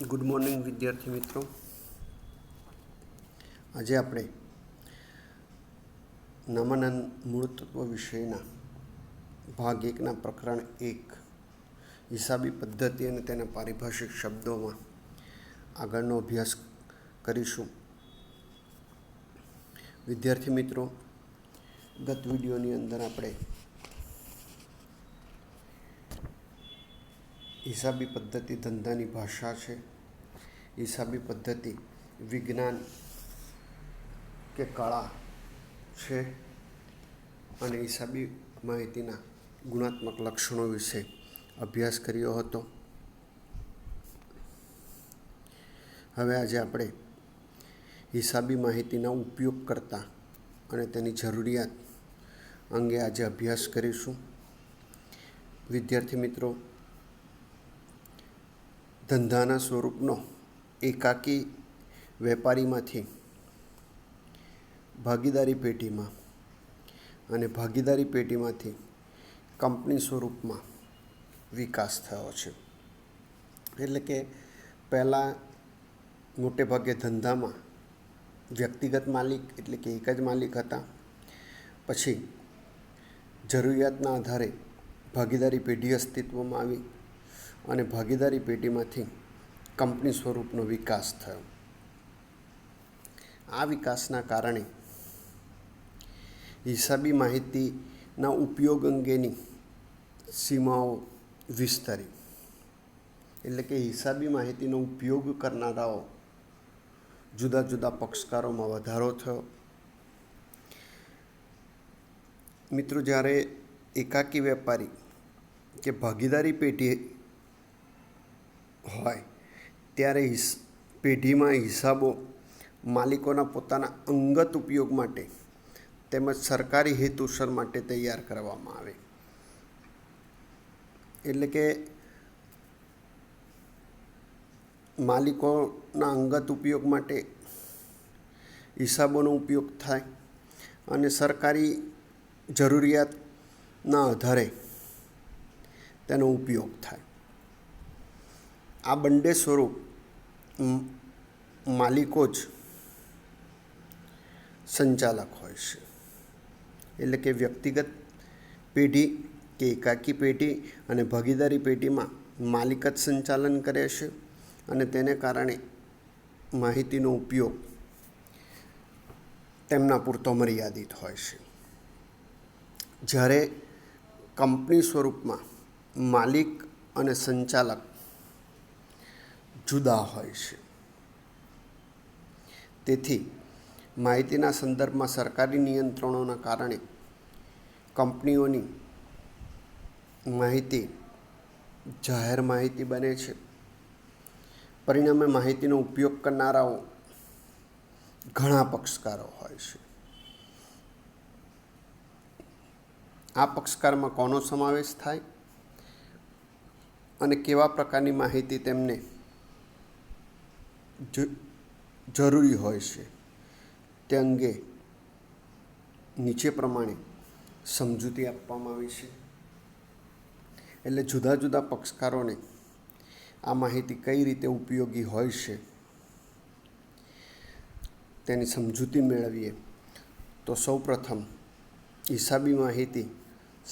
Good morning વિદ્યાર્થી મિત્રો. આજે આપણે નામાના મૂળતત્વ વિષયના ભાગ 1ના પ્રકરણ 1 હિસાબી પદ્ધતિ અને તેના પારિભાષિક શબ્દોમાં આગળનો અભ્યાસ કરીશું. વિદ્યાર્થી મિત્રો, ગત વિડીયોની અંદર આપણે હિસાબી પદ્ધતિ ધંધાની ભાષા છે, હિસાબી પદ્ધતિ વિજ્ઞાન કે કળા છે અને હિસાબી માહિતીના ગુણાત્મક લક્ષણો વિશે અભ્યાસ કર્યો હતો. હવે આજે આપણે હિસાબી માહિતીના ઉપયોગ કરતા અને તેની જરૂરિયાત અંગે આજે અભ્યાસ કરીશું. વિદ્યાર્થી મિત્રો, ધંધાના સ્વરૂપનો એકાકી વેપારીમાંથી ભાગીદારી પેઢીમાં અને ભાગીદારી પેઢીમાંથી કંપની સ્વરૂપમાં વિકાસ થયો છે. એટલે કે પહેલાં મોટે ભાગે ધંધામાં વ્યક્તિગત માલિક એટલે કે એક જ માલિક હતા. પછી જરૂરિયાતના આધારે ભાગીદારી પેઢી અસ્તિત્વમાં આવી અને ભાગીદારી પેઢીમાંથી કંપની સ્વરૂપનો વિકાસ થયો. આ વિકાસના કારણે હિસાબી માહિતીના ઉપયોગ અંગેની સીમાઓ વિસ્તરી. એટલે કે હિસાબી માહિતીનો ઉપયોગ કરનારાઓ જુદા જુદા પક્ષકારોમાં વધારો થયો. મિત્રો, જ્યારે એકાકી વેપારી કે ભાગીદારી પેઢી હોય ત્યારે પેઢીમાં હિસાબો માલિકોના પોતાના અંગત ઉપયોગ માટે તેમજ સરકારી હેતુસર માટે તૈયાર કરવામાં આવે. એટલે કે માલિકોના અંગત ઉપયોગ માટે હિસાબોનો ઉપયોગ થાય અને સરકારી જરૂરિયાતના આધારે તેનો ઉપયોગ થાય. આ બંને સ્વરૂપ માલિકો જ સંચાલક હોય છે. એટલે કે વ્યક્તિગત પેઢી કે એકાકી પેઢી અને ભાગીદારી પેઢીમાં માલિક જ સંચાલન કરે છે અને તેને કારણે માહિતીનો ઉપયોગ તેમના પૂરતો મર્યાદિત હોય છે. જ્યારે કંપની સ્વરૂપમાં માલિક અને સંચાલક જુદા હોય છે. તેથી માહિતીના સંદર્ભમાં સરકારી નિયંત્રણોના કારણે કંપનીઓની માહિતી જાહેર માહિતી બને છે. પરિણામે માહિતીનો ઉપયોગ કરનારાઓ ઘણા પક્ષકારો હોય છે. આ પક્ષકારમાં કોનો સમાવેશ થાય અને કેવા પ્રકારની માહિતી તેમને જરૂરી હોય છે તે અંગે નીચે પ્રમાણે સમજૂતી આપવામાં આવી છે. એટલે જુદા જુદા પક્ષકારોને આ માહિતી કઈ રીતે ઉપયોગી હોય છે તેની સમજૂતી મેળવીએ તો સૌપ્રથમ હિસાબી માહિતી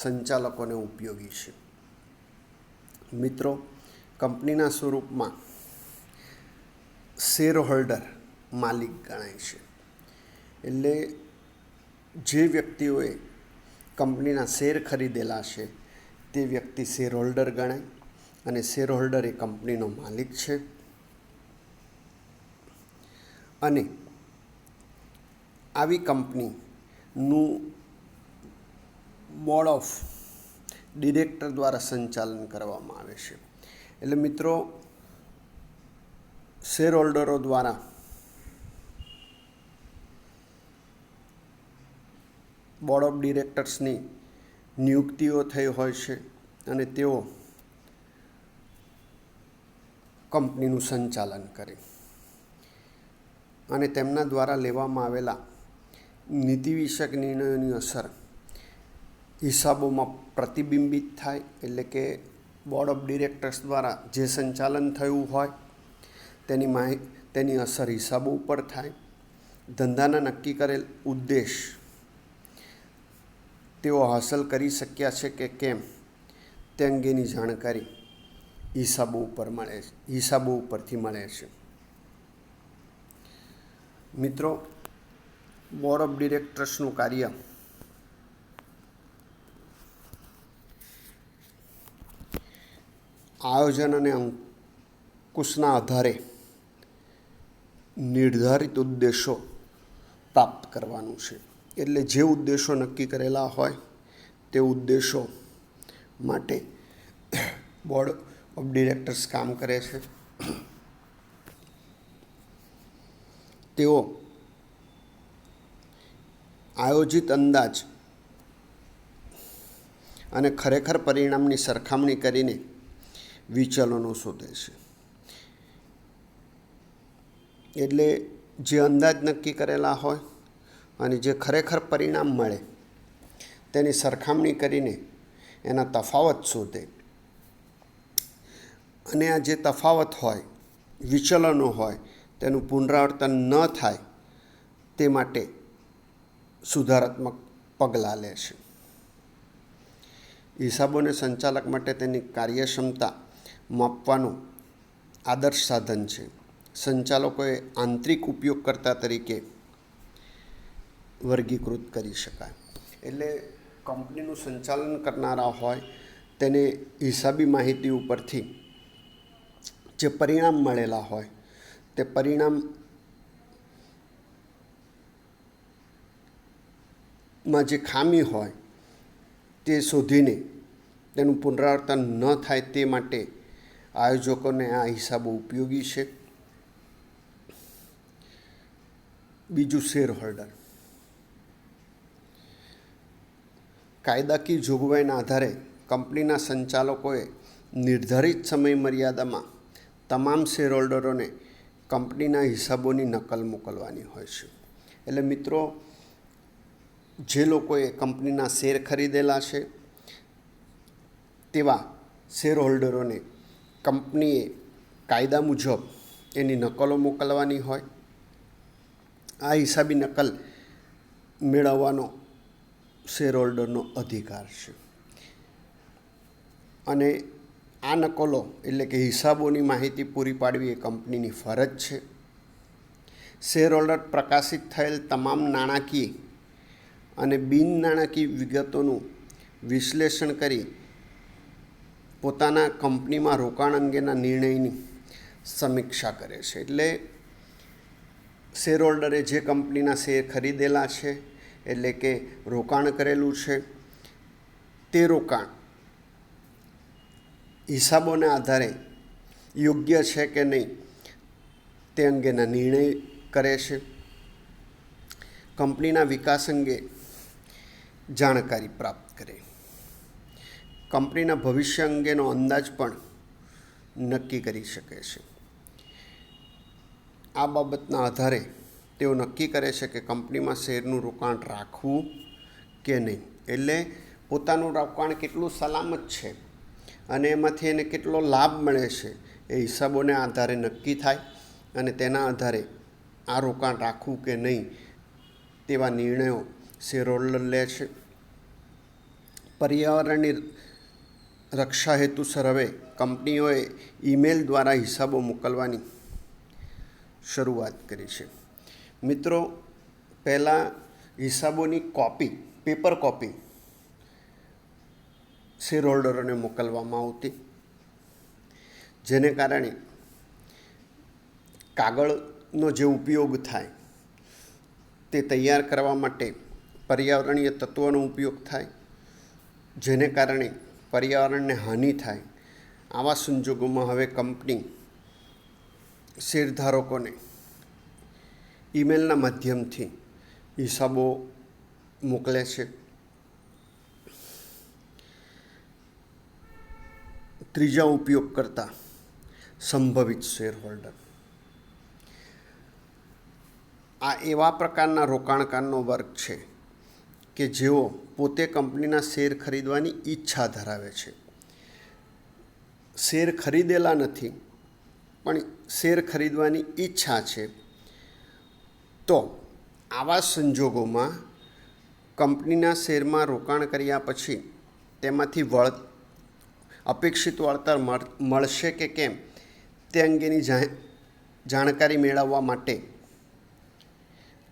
સંચાલકોને ઉપયોગી છે. મિત્રો, કંપનીના સ્વરૂપમાં શેર હોલ્ડર માલિક ગણાય છે. એટલે જે વ્યક્તિઓએ કંપનીના શેર ખરીદેલા છે તે વ્યક્તિ શેર હોલ્ડર ગણાય અને શેર હોલ્ડર એ કંપનીનો માલિક છે. અને આવી કંપનીનું બોર્ડ ઓફ ડિરેક્ટર દ્વારા સંચાલન કરવામાં આવે છે. એટલે મિત્રો, શેર હોલ્ડરો દ્વારા બોર્ડ ઓફ ડિરેક્ટર્સની નિયુક્તિઓ થઈ હોય છે અને તેઓ કંપનીનું સંચાલન કરે અને તેમના દ્વારા લેવામાં આવેલા નીતિ વિષયક નિર્ણયોની અસર હિસાબોમાં પ્રતિબિંબિત થાય. એટલે કે બોર્ડ ઓફ ડિરેક્ટર્સ દ્વારા જે સંચાલન થયું હોય તેની અસર હિસાબો ઉપર થાય. ધંધાના નક્કી કરેલ ઉદ્દેશ તેઓ હાંસલ કરી શક્યા છે કે કેમ તે અંગેની જાણકારી હિસાબો ઉપરથી મળે છે. મિત્રો, બોર્ડ ઓફ ડિરેક્ટર્સનું કાર્ય આયોજન અને અંકુશના આધારે નિર્ધારિત ઉદ્દેશો પ્રાપ્ત કરવાનું છે. એટલે જે ઉદ્દેશો નક્કી કરેલા હોય તે ઉદ્દેશો માટે બોર્ડ ઓફ ડિરેક્ટર્સ કામ કરે છે. તેઓ આયોજિત અંદાજ અને ખરેખર પરિણામની સરખામણી કરીને વિચલનો શોધે છે. એટલે જે અંદાજ નક્કી કરેલા હોય અને જે ખરેખર પરિણામ મળે તેની સરખામણી કરીને એના તફાવત શોધે. અને આ જે તફાવત હોય, વિચલનો હોય, તેનું પુનરાવર્તન ન થાય તે માટે સુધારાત્મક પગલાં લે છે. હિસાબોને સંચાલક માટે તેની કાર્યક્ષમતા માપવાનું આદર્શ સાધન છે. સંચાલકોએ આંતરિક ઉપયોગકર્તા તરીકે વર્ગીકૃત કરી શકાય. એટલે કંપનીનું સંચાલન કરનારા હોય તેને હિસાબી માહિતી ઉપરથી જે પરિણામ મળેલા હોય તે પરિણામમાં જે ખામી હોય તે શોધીને તેનું પુનરાવર્તન ન થાય તે માટે આયોજકોને આ હિસાબો ઉપયોગી છે. બીજું, શેર હોલ્ડર. કાયદાકીય જોગવાઈના આધારે કંપનીના સંચાલકોએ નિર્ધારિત સમય મર્યાદામાં તમામ શેર હોલ્ડરોને કંપનીના હિસાબોની નકલ મોકલવાની હોય છે. એટલે મિત્રો, જે લોકોએ કંપનીના શેર ખરીદેલા છે તેવા શેર હોલ્ડરોને કંપનીએ કાયદા મુજબ એની નકલો મોકલવાની હોય. આ હિસાબી નકલ મેળવવાનો શેર હોલ્ડરનો અધિકાર છે. અને આ નકલો એટલે કે હિસાબોની માહિતી પૂરી પાડવી એ કંપનીની ફરજ છે. શેર હોલ્ડર પ્રકાશિત થયેલ તમામ નાણાકીય અને બિન નાણાકીય વિગતોનું વિશ્લેષણ કરી પોતાના કંપનીમાં રોકાણ અંગેના નિર્ણયની સમીક્ષા કરે છે. એટલે શેર હોલ્ડરે જે કંપનીના શેર ખરીદેલા છે, એટલે કે રોકાણ કરેલું છે, તે રોકાણ હિસાબોના આધારે યોગ્ય છે કે નહીં તે અંગેના નિર્ણય કરે છે. કંપનીના વિકાસ અંગે જાણકારી પ્રાપ્ત કરે. કંપનીના ભવિષ્ય અંગેનો અંદાજ પણ નક્કી કરી શકે છે. આ બાબતના આધારે તેઓ નક્કી કરે છે કે કંપનીમાં શેરનું રોકાણ રાખવું કે નહીં. એટલે પોતાનું રોકાણ કેટલું સલામત છે અને એમાંથી એને કેટલો લાભ મળે છે એ હિસાબોને આધારે નક્કી થાય અને તેના આધારે આ રોકાણ રાખવું કે નહીં તેવા નિર્ણયો શેર હોલ્ડર લે છે. પર્યાવરણની રક્ષા હેતુસર હવે કંપનીઓએ ઈમેલ દ્વારા હિસાબો મોકલવાની શરૂઆત કરી છે. મિત્રો, પહેલાં હિસાબોની પેપર કોપી શેર હોલ્ડરોને મોકલવામાં આવતી, જેને કારણે કાગળનો જે ઉપયોગ થાય તે તૈયાર કરવા માટે પર્યાવરણીય તત્વોનો ઉપયોગ થાય, જેને કારણે પર્યાવરણને હાનિ થાય. આવા સંજોગોમાં હવે કંપની શેરધારકોને ઈમેલના માધ્યમથી હિસાબો મોકલે છે. ત્રીજા ઉપયોગકર્તા સંભવિત શેર હોલ્ડર. આ એવા પ્રકારના રોકાણકારનો વર્ગ છે કે જેઓ પોતે કંપનીના શેર ખરીદવાની ઈચ્છા ધરાવે છે. શેર ખરીદેલા નથી પણ શેર ખરીદવાની ઈચ્છા છે, તો આવા સંજોગોમાં કંપનીના શેરમાં રોકાણ કર્યા પછી તેમાંથી અપેક્ષિત વળતર મળશે કે કેમ તે અંગેની જાણકારી મેળવવા માટે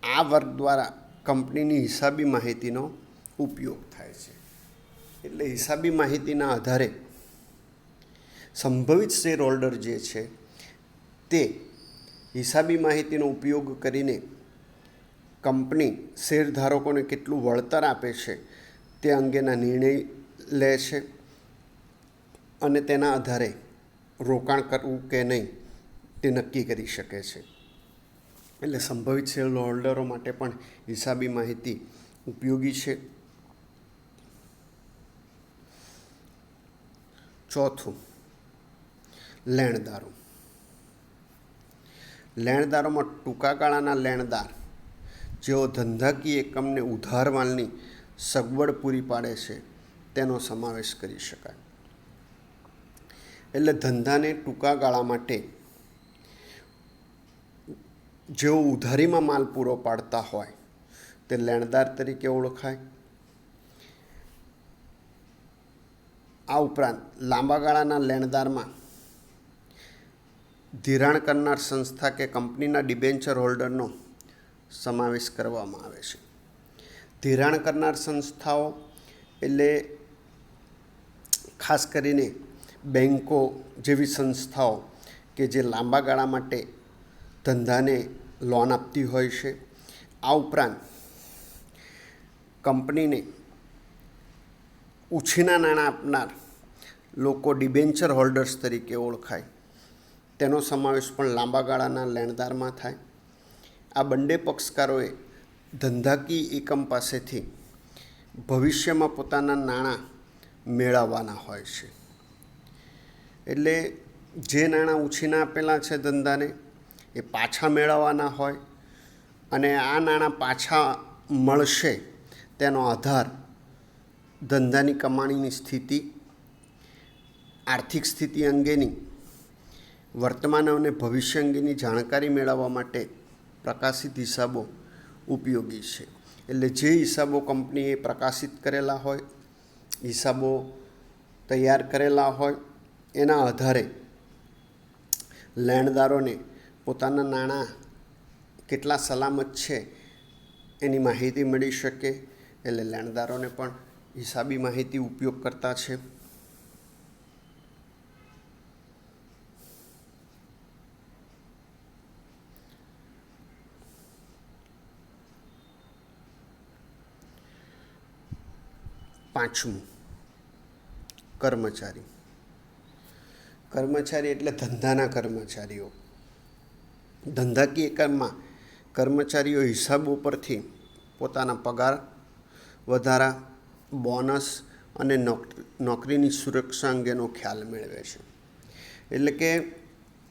આ વર્ગ દ્વારા કંપનીની હિસાબી માહિતીનો ઉપયોગ થાય છે. એટલે હિસાબી માહિતીના આધારે સંભવિત શેર હોલ્ડર જે છે તે હિસાબી માહિતીનો ઉપયોગ કરીને કંપની શેરધારકોને કેટલું વળતર આપે છે તે અંગેના નિર્ણય લે છે અને તેના આધારે રોકાણ કરવું કે નહીં તે નક્કી કરી શકે છે. એટલે સંભવિત શેર હોલ્ડરો માટે પણ હિસાબી માહિતી ઉપયોગી છે. ચોથું, લેણદારો. લેણદારોમાં ટૂંકા ગાળાના લેણદાર જેઓ ધંધાકીય એકમને ઉધાર માલની સગવડ પૂરી પાડે છે તેનો સમાવેશ કરી શકાય. એટલે ધંધાને ટૂંકા ગાળા માટે જેઓ ઉધારીમાં માલ પૂરો પાડતા હોય તે લેણદાર તરીકે ઓળખાય. આ ઉપરાંત લાંબા ગાળાના લેણદારમાં ધિરાણ કરનાર સંસ્થા કે કંપનીના ડિબેન્ચર હોલ્ડરનો સમાવેશ કરવામાં આવે છે. ધિરાણ કરનાર સંસ્થાઓ એટલે ખાસ કરીને બેન્કો જેવી સંસ્થાઓ કે જે લાંબા ગાળા માટે ધંધાને લોન આપતી હોય છે. આ ઉપરાંત કંપનીને ઉછીના નાણાં આપનાર લોકો ડિબેન્ચર હોલ્ડર્સ તરીકે ઓળખાય, તેનો સમાવેશ પણ લાંબા ગાળાના લેણદારમાં થાય. આ બંને પક્ષકારોએ ધંધાકીય એકમ પાસેથી ભવિષ્યમાં પોતાના નાણાં મેળવવાના હોય છે. એટલે જે નાણાં ઉછીના આપેલા છે ધંધાને એ પાછા મેળવવાના હોય અને આ નાણાં પાછા મળશે તેનો આધાર ધંધાની કમાણીની સ્થિતિ, આર્થિક સ્થિતિ અંગેની વર્તમાન અને ભવિષ્ય અંગેની જાણકારી મેળવવા માટે પ્રકાશિત હિસાબો ઉપયોગી છે. એટલે જે હિસાબો કંપનીએ પ્રકાશિત કરેલા હોય, હિસાબો તૈયાર કરેલા હોય, એના આધારે લેણદારોને પોતાના નાણાં કેટલા સલામત છે એની માહિતી મળી શકે. એટલે લેણદારોને પણ હિસાબી માહિતી ઉપયોગ કરતા છે. પાંચમું, કર્મચારી. કર્મચારી એટલે ધંધાના કર્મચારીઓ. ધંધાકીય એકમમાં કર્મચારીઓ હિસાબો પરથી પોતાના પગાર વધારા, બોનસ અને નોકરીની સુરક્ષા અંગેનો ખ્યાલ મેળવે છે. એટલે કે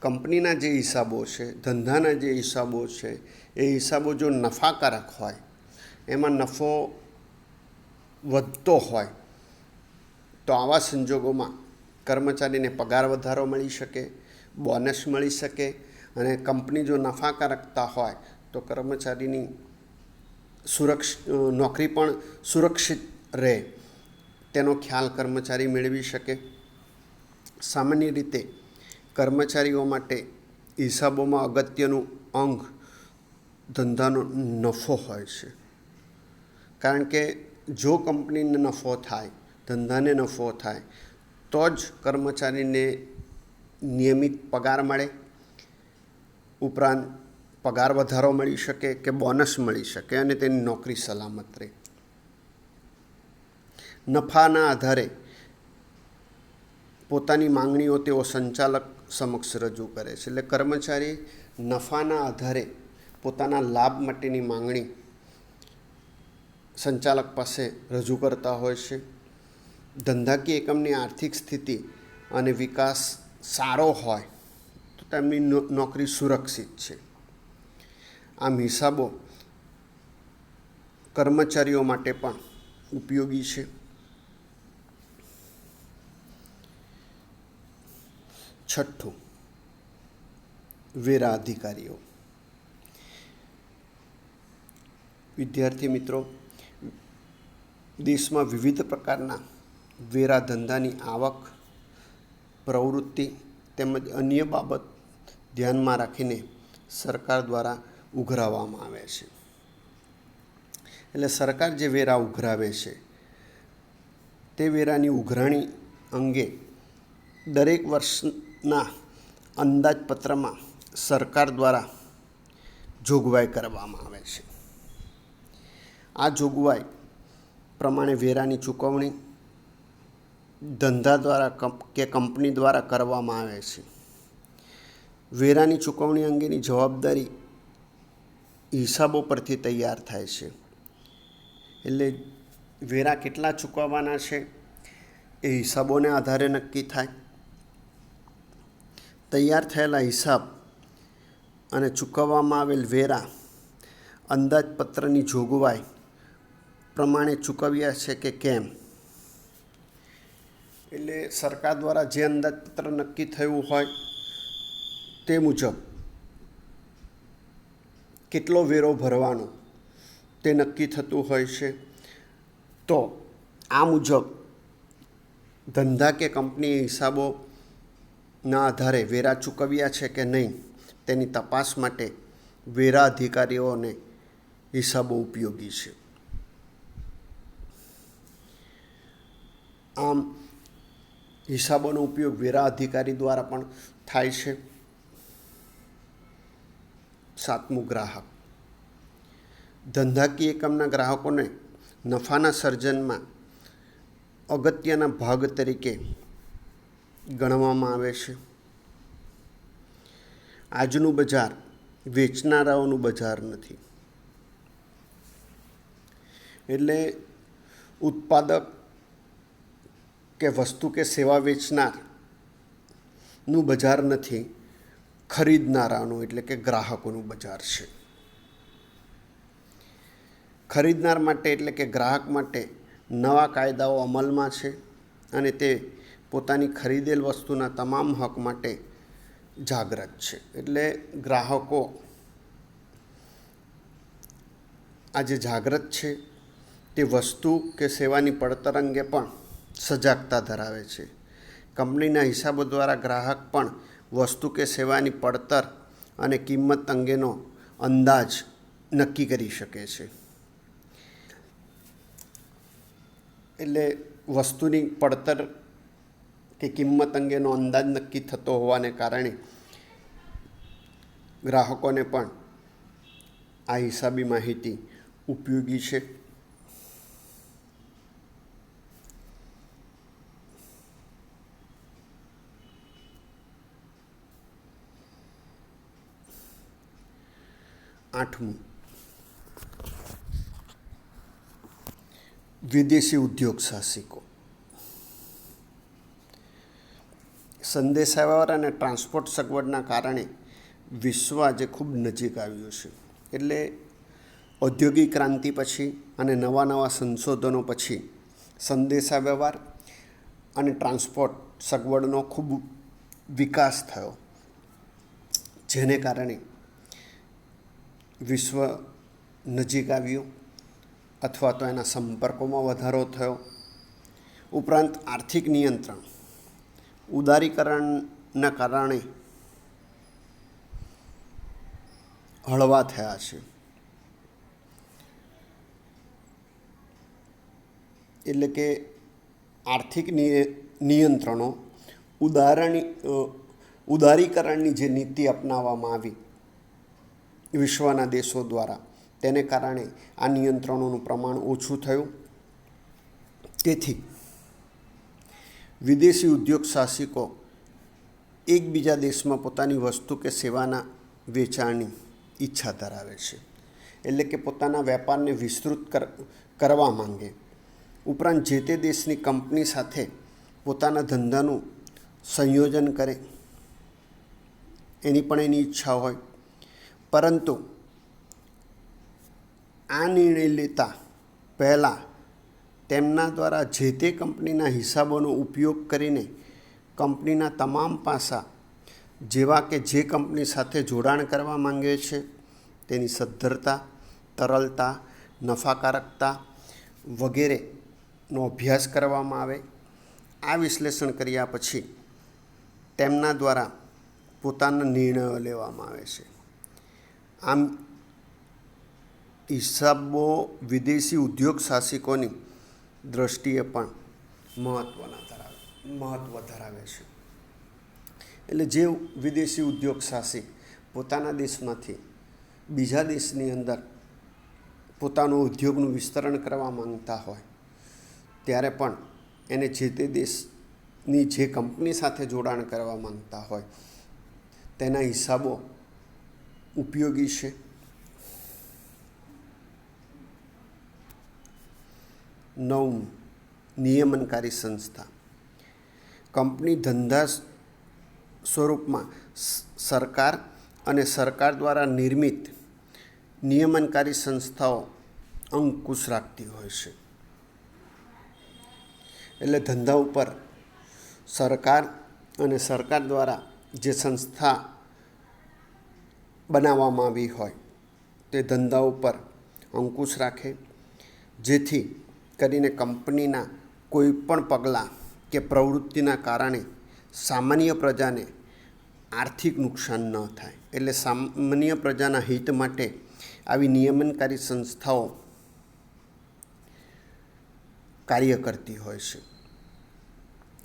કંપનીના જે હિસાબો છે, ધંધાના જે હિસાબો છે, એ હિસાબો જો નફાકારક હોય, એમાં નફો વધતો હોય, તો આવા સંજોગોમાં કર્મચારીને પગાર વધારો મળી શકે, બોનસ મળી શકે અને કંપની જો નફાકારકતા હોય તો કર્મચારીની નોકરી પણ સુરક્ષિત રહે તેનો ખ્યાલ કર્મચારી મેળવી શકે. સામાન્ય રીતે કર્મચારીઓ માટે હિસાબોમાં અગત્યનું અંગ ધંધાનો નફો હોય છે. કારણ કે જો કંપનીને નફો થાય, ધંધાને નફો થાય, તો જ કર્મચારીને નિયમિત પગાર મળે, ઉપરાંત પગાર વધારો મળી શકે કે બોનસ મળી શકે અને તેની નોકરી સલામત રહે. નફાના આધારે પોતાની માંગણીઓ તેઓ સંચાલક સમક્ષ રજૂ કરે છે. એટલે કર્મચારી નફાના આધારે પોતાના લાભ માટેની માંગણી સંચાલક પાસે રજૂ કરતા હોય છે. ધંધાકીય એકમની આર્થિક સ્થિતિ અને વિકાસ સારો હોય તો તેમની નોકરી સુરક્ષિત છે. આમ હિસાબો કર્મચારીઓ માટે પણ ઉપયોગી છે. છઠ્ઠું, વેરા અધિકારીઓ. વિદ્યાર્થી મિત્રો, દેશમાં વિવિધ પ્રકારના વેરા ધંધાની આવક, પ્રવૃત્તિ તેમજ અન્ય બાબત ધ્યાનમાં રાખીને સરકાર દ્વારા ઉઘરાવવામાં આવે છે. એટલે સરકાર જે વેરા ઉઘરાવે છે તે વેરાની ઉઘરાણી અંગે દરેક વર્ષના અંદાજપત્રમાં સરકાર દ્વારા જોગવાઈ કરવામાં આવે છે. આ જોગવાઈ પ્રમાણે વેરાની ચૂકવણી ધંધા દ્વારા કે કંપની દ્વારા કરવામાં આવે છે. વેરાની ચૂકવણી અંગેની જવાબદારી હિસાબો પરથી તૈયાર થાય છે. એટલે વેરા કેટલા ચૂકવવાના છે એ હિસાબોને આધારે નક્કી થાય. તૈયાર થયેલા હિસાબ અને ચૂકવવામાં આવેલ વેરા અંદાજપત્રની જોગવાઈ પ્રમાણે ચૂકવ્યા છે કે કેમ, એટલે સરકાર દ્વારા જે અંદાજપત્ર નક્કી થયું હોય તે મુજબ કેટલો વેરો ભરવાનો તે નક્કી થતું હોય છે. તો આ મુજબ ધંધા કે કંપનીએ હિસાબોના આધારે વેરા ચૂકવ્યા છે કે નહીં તેની તપાસ માટે વેરા અધિકારીઓને હિસાબો ઉપયોગી છે. આમ હિસાબોનો ઉપયોગ વેરા અધિકારી દ્વારા પણ થાય છે. 7મું, ગ્રાહક. ધંધાકીય એકમના ગ્રાહકોને નફાના સર્જનમાં અગત્યના ભાગ તરીકે ગણવામાં આવે છે. આજનું બજાર વેચનારાઓનું બજાર નથી. એટલે ઉત્પાદક કે વસ્તુ કે સેવા વેચનારનું બજાર નથી, ખરીદનારાનું એટલે કે ગ્રાહકોનું બજાર છે. ખરીદનાર માટે એટલે કે ગ્રાહક માટે નવા કાયદાઓ અમલમાં છે અને તે પોતાની ખરીદેલ વસ્તુના તમામ હક માટે જાગૃત છે. એટલે ગ્રાહકો આજે જાગૃત છે. તે વસ્તુ કે સેવાની પડતર અંગે પણ સજાગતા ધરાવે છે. કંપનીના હિસાબો દ્વારા ગ્રાહક પણ વસ્તુ કે સેવાની પડતર અને કિંમત અંગેનો અંદાજ નક્કી કરી શકે છે. એટલે વસ્તુની પડતર કે કિંમત અંગેનો અંદાજ નક્કી થતો હોવાને કારણે ગ્રાહકોને પણ આ હિસાબી માહિતી ઉપયોગી છે. આઠમું, વિદેશી ઉદ્યોગ સાહસિકો. સંદેશાવ્યવહાર અને ટ્રાન્સપોર્ટ સગવડના કારણે વિશ્વ આજે ખૂબ નજીક આવ્યું છે. એટલે ઔદ્યોગિક ક્રાંતિ પછી અને નવા સંશોધનો પછી સંદેશાવ્યવહાર અને ટ્રાન્સપોર્ટ સગવડનો ખૂબ વિકાસ થયો, જેને કારણે વિશ્વ નજીક આવ્યું અથવા તો એના સંપર્કોમાં વધારો થયો. ઉપરાંત આર્થિક નિયંત્રણ, ઉદારીકરણના કારણે હળવા થયા છે. એટલે કે આર્થિક નિયંત્રણો, ઉદારીકરણની જે નીતિ અપનાવવામાં આવી વિશ્વના દેશો દ્વારા, તેને કારણે આ નિયંત્રણોનું પ્રમાણ ઓછું થયું. તેથી વિદેશી ઉદ્યોગ સાહસિકો એકબીજા દેશમાં પોતાની વસ્તુ કે સેવાના વેચાણની ઈચ્છા ધરાવે છે. એટલે કે પોતાના વેપારને વિસ્તૃત કરવા માંગે. ઉપરાંત જે તે દેશની કંપની સાથે પોતાના ધંધાનું સંયોજન કરે એની પણ એની ઈચ્છા હોય. પરંતુ આ નિર્ણય લેતા પહેલાં તેમના દ્વારા જે તે કંપનીના હિસાબોનો ઉપયોગ કરીને કંપનીના તમામ પાસા જેવા કે જે કંપની સાથે જોડાણ કરવા માંગે છે તેની સદ્ધરતા, તરલતા, નફાકારકતા વગેરેનો અભ્યાસ કરવામાં આવે. આ વિશ્લેષણ કર્યા પછી તેમના દ્વારા પોતાના નિર્ણયો લેવામાં આવે છે. આમ હિસાબો વિદેશી ઉદ્યોગ સાહસિકોની દૃષ્ટિએ પણ મહત્ત્વ ધરાવે છે. એટલે જે વિદેશી ઉદ્યોગ સાહસિક પોતાના દેશમાંથી બીજા દેશની અંદર પોતાનું ઉદ્યોગનું વિસ્તરણ કરવા માંગતા હોય ત્યારે પણ એને જે તે દેશની જે કંપની સાથે જોડાણ કરવા માંગતા હોય તેના હિસાબો ઉપયોગી છે. 9. નિયમનકારી સંસ્થા. કંપની ધંધા સ્વરૂપમાં સરકાર અને સરકાર દ્વારા નિર્મિત નિયમનકારી સંસ્થાઓ અંકુશ રાખતી હોય છે. એટલે ધંધા ઉપર સરકાર અને સરકાર દ્વારા જે સંસ્થા બનાવવામાં આવી હોય તે ધંધા ઉપર અંકુશ રાખે, જેથી કરીને કંપનીના કોઈ પણ પગલાં કે પ્રવૃત્તિના કારણે સામાન્ય પ્રજાને આર્થિક નુકસાન ન થાય. એટલે સામાન્ય પ્રજાના હિત માટે આવી નિયમનકારી સંસ્થાઓ કાર્ય કરતી હોય છે.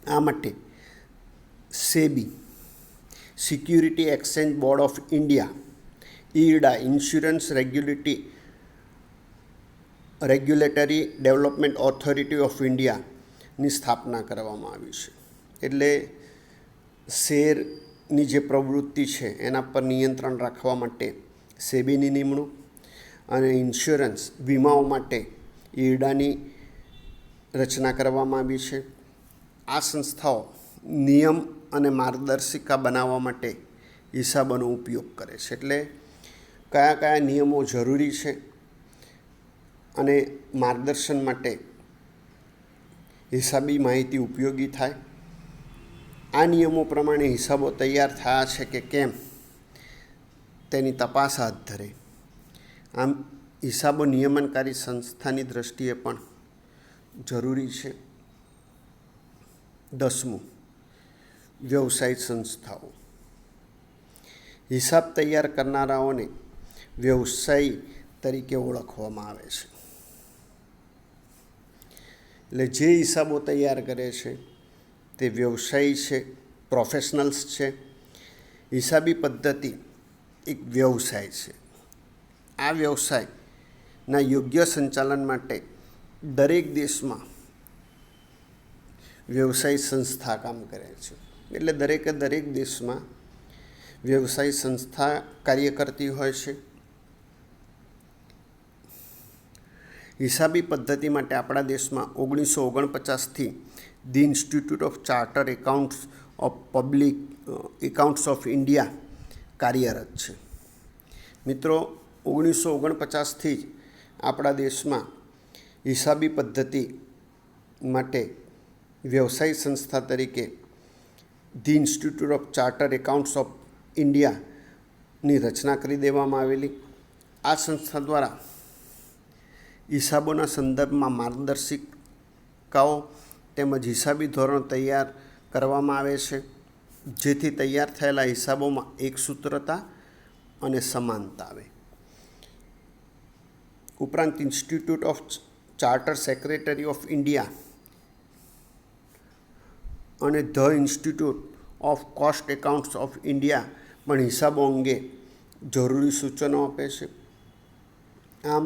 આ માટે SEBI, security exchange board of India, IRDA, insurance regulatory development authority of ઇન્ડિયાની સ્થાપના કરવામાં આવી છે. એટલે શેરની જે પ્રવૃત્તિ છે એના પર નિયંત્રણ રાખવા માટે સેબીની નિમણૂક અને ઇન્સ્યોરન્સ વીમાઓ માટે IRDAની રચના કરવામાં આવી છે. આ સંસ્થાઓ નિયમ અને માર્ગદર્શિકા બનાવવા માટે હિસાબોનો ઉપયોગ કરે છે. એટલે કયા કયા નિયમો જરૂરી છે અને માર્ગદર્શન માટે હિસાબી માહિતી ઉપયોગી થાય, આ નિયમો પ્રમાણે હિસાબો તૈયાર થયા છે કે કેમ તેની તપાસ હાથ ધરે. આમ હિસાબો નિયમનકારી સંસ્થાની દૃષ્ટિએ પણ જરૂરી છે. 10. વ્યવસાયિક સંસ્થાઓ. હિસાબ તૈયાર કરનારાઓને વ્યવસાયી તરીકે ઓળખવામાં આવે છે. એટલે જે હિસાબો તૈયાર કરે છે તે વ્યવસાયી છે, પ્રોફેશનલ્સ છે. હિસાબી પદ્ધતિ એક વ્યવસાય છે. આ વ્યવસાયના યોગ્ય સંચાલન માટે દરેક દેશમાં વ્યવસાયિક સંસ્થા કામ કરે છે. એટલે દરેક દેશમાં વ્યવસાયિક સંસ્થા કાર્ય કરતી હોય છે. હિસાબી પદ્ધતિ માટે આપણા દેશમાં 1949થી the institute of chartered accounts of India કાર્યરત છે. મિત્રો, 1949થી જ આપણા દેશમાં હિસાબી પદ્ધતિ માટે વ્યવસાયિક સંસ્થા તરીકે the institute of chartered accounts of ઇન્ડિયાની રચના કરી દેવામાં આવેલી. આ સંસ્થા દ્વારા હિસાબોના સંદર્ભમાં માર્ગદર્શિકાઓ તેમજ હિસાબી ધોરણો તૈયાર કરવામાં આવે છે, જેથી તૈયાર થયેલા હિસાબોમાં એકસૂત્રતા અને સમાનતા આવે. ઉપરાંત institute of charter secretary of India અને the institute of cost accounts of India પણ હિસાબો અંગે જરૂરી સૂચનો આપે છે. આમ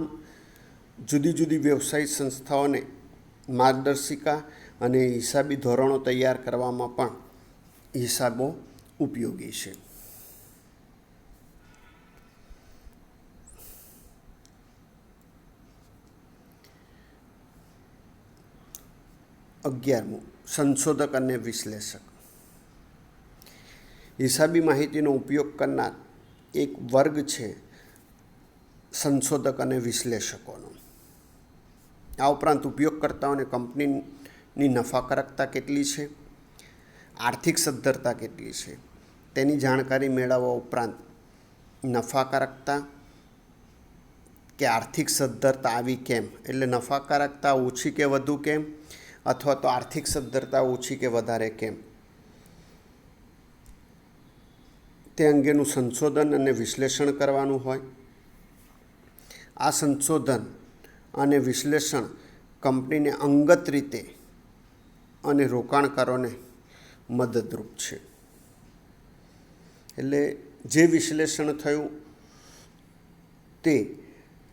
જુદી જુદી વ્યવસાયિક સંસ્થાઓને માર્ગદર્શિકા અને હિસાબી ધોરણો તૈયાર કરવામાં પણ હિસાબો ઉપયોગી છે. 11. સંશોધક અને વિશ્લેષક. હિસાબી માહિતીનો ઉપયોગ કરનાર એક વર્ગ છે સંશોધક અને વિશ્લેષકોનો. આ ઉપરાંત ઉપયોગકર્તાઓને કંપનીની નફાકારકતા કેટલી છે, આર્થિક સદ્ધરતા કેટલી છે, તેની જાણકારી મેળવવા ઉપરાંત નફાકારકતા કે આર્થિક સદ્ધરતા આવી કેમ, એટલે નફાકારકતા ઓછી કે વધુ કેમ, અથવા તો આર્થિક સદ્ધરતા ઓછી કે વધારે કેમ, તે અંગેનું સંશોધન અને વિશ્લેષણ કરવાનું હોય. આ સંશોધન અને વિશ્લેષણ કંપનીને અંગત રીતે અને રોકાણકારોને મદદરૂપ છે. એટલે જે વિશ્લેષણ થયું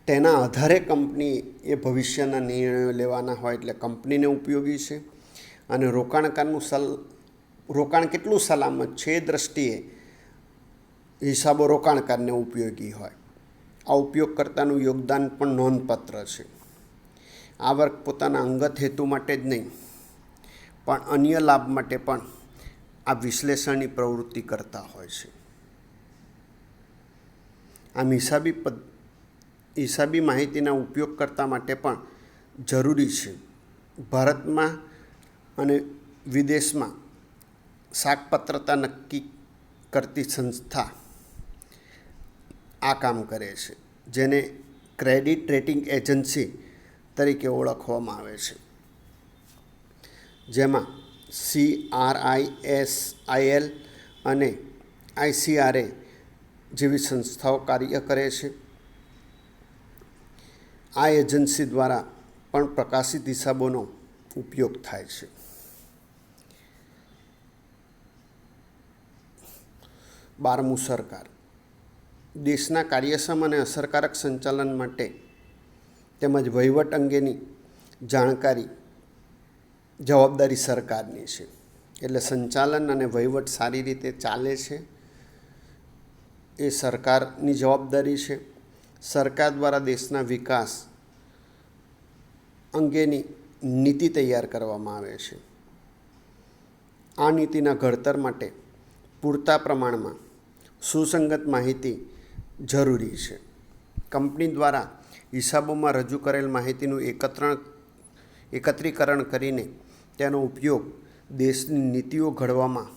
તેના આધારે કંપનીએ ભવિષ્યના નિર્ણયો લેવાના હોય, એટલે કંપનીને ઉપયોગી છે. અને રોકાણ કેટલું સલામત છે એ દ્રષ્ટિએ હિસાબો રોકાણકારને ઉપયોગી હોય. આ ઉપયોગકર્તાનું યોગદાન પણ નોંધપાત્ર છે. આ વર્ગ પોતાના અંગત હેતુ માટે જ નહીં પણ અન્ય લાભ માટે પણ આ વિશ્લેષણની પ્રવૃત્તિ કરતા હોય છે. આમ હિસાબી માહિતીના ઉપયોગકર્તા માટે પણ જરૂરી છે. ભારતમાં અને વિદેશમાં શાકપત્રતા નક્કી કરતી સંસ્થા આ કામ કરે છે, જેને ક્રેડિટ રેટિંગ એજન્સી તરીકે ઓળખવામાં આવે છે. જેમાં CRISIL અને ICRA જેવી સંસ્થાઓ કાર્ય કરે છે. આ એજન્સી દ્વારા પણ પ્રકાશિત હિસાબોનો ઉપયોગ થાય છે. બારમું, સરકાર. દેશના કાર્યક્ષમ અને અસરકારક સંચાલન માટે તેમજ વહીવટ અંગેની જવાબદારી સરકારની છે. એટલે સંચાલન અને વહીવટ સારી રીતે ચાલે છે એ સરકારની જવાબદારી છે. સરકાર દ્વારા દેશના વિકાસ અંગેની નીતિ તૈયાર કરવામાં આવે છે. આ નીતિના ઘડતર માટે પૂરતા પ્રમાણમાં સુસંગત માહિતી જરૂરી છે. કંપની દ્વારા હિસાબોમાં રજૂ કરેલ માહિતીનું એકત્રીકરણ કરીને તેનો ઉપયોગ દેશની નીતિઓ ઘડવામાં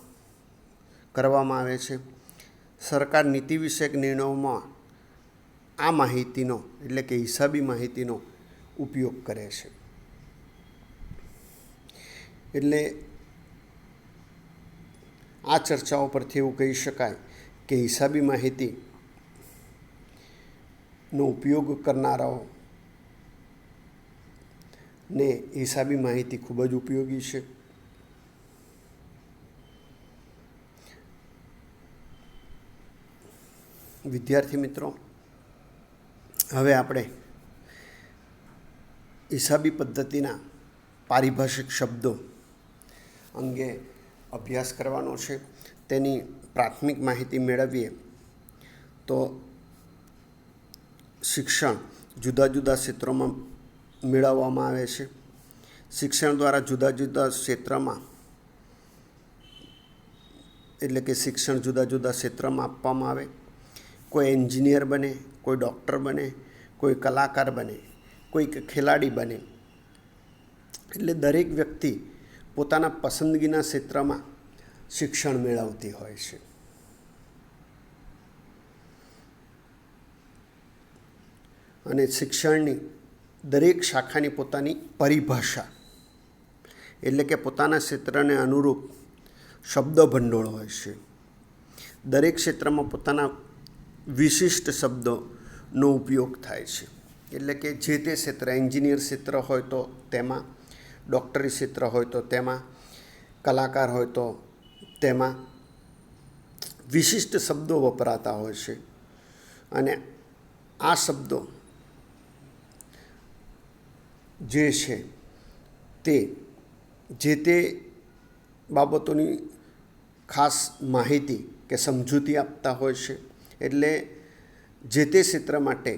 કરવામાં આવે છે. સરકાર નીતિ વિષયક નિર્ણયોમાં આ માહિતીનો એટલે કે હિસાબી માહિતીનો ઉપયોગ કરે છે. એટલે આ ચર્ચાઓ પરથી એવું કહી શકાય કે હિસાબી માહિતીનો ઉપયોગ કરનારાઓને હિસાબી માહિતી ખૂબ જ ઉપયોગી છે. વિદ્યાર્થી મિત્રો, હવે આપણે હિસાબી પદ્ધતિના પારિભાષિક શબ્દો અંગે અભ્યાસ કરવાનો છે. તેની પ્રાથમિક માહિતી મેળવીએ તો શિક્ષણ જુદા જુદા ક્ષેત્રોમાં મેળવવામાં આવે છે. શિક્ષણ દ્વારા જુદા જુદા ક્ષેત્રમાં એટલે કે શિક્ષણ જુદા જુદા ક્ષેત્રમાં આપવામાં આવે. કોઈ એન્જિનિયર બને, કોઈ ડૉક્ટર બને, કોઈ કલાકાર બને, કોઈ ખેલાડી બને. એટલે દરેક વ્યક્તિ પોતાના પસંદગીના ક્ષેત્રમાં શિક્ષણ મેળવતી હોય છે. અને શિક્ષણની દરેક શાખાની પોતાની પરિભાષા એટલે કે પોતાના ક્ષેત્રને અનુરૂપ શબ્દ ભંડોળ હોય છે. દરેક ક્ષેત્રમાં પોતાના વિશિષ્ટ શબ્દોનો ઉપયોગ થાય છે. એટલે કે જે તે ક્ષેત્ર, એન્જિનિયર ક્ષેત્ર હોય તો તેમાં, ડૉક્ટરી ક્ષેત્ર હોય તો તેમાં, કલાકાર હોય તો તેમાં વિશિષ્ટ શબ્દો વપરાતા હોય છે. અને આ શબ્દો જે છે તે જે તે બાબતોની ખાસ માહિતી કે સમજૂતી આપતા હોય છે. એટલે જે તે ક્ષેત્ર માટે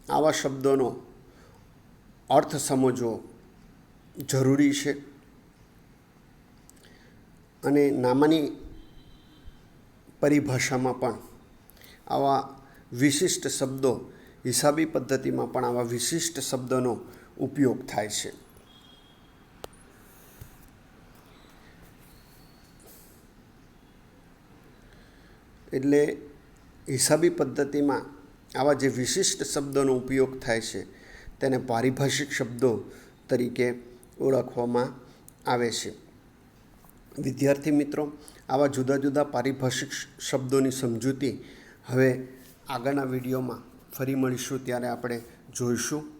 આવા શબ્દોનો અર્થ સમજવો જરૂરી છે. અને નામાની પરિભાષામાં પણ આવા વિશિષ્ટ શબ્દો, હિસાબી પદ્ધતિમાં પણ આવા વિશિષ્ટ શબ્દોનો ઉપયોગ થાય છે. એટલે હિસાબી પદ્ધતિમાં આવા જે વિશિષ્ટ શબ્દોનો ઉપયોગ થાય છે તેને પારિભાષિક શબ્દો તરીકે ઓળખવામાં આવે છે. વિદ્યાર્થી મિત્રો, આવા જુદા જુદા પારિભાષિક શબ્દોની સમજૂતી હવે આગળના વિડીયોમાં ફરી મળીશું ત્યારે આપણે જોઈશું.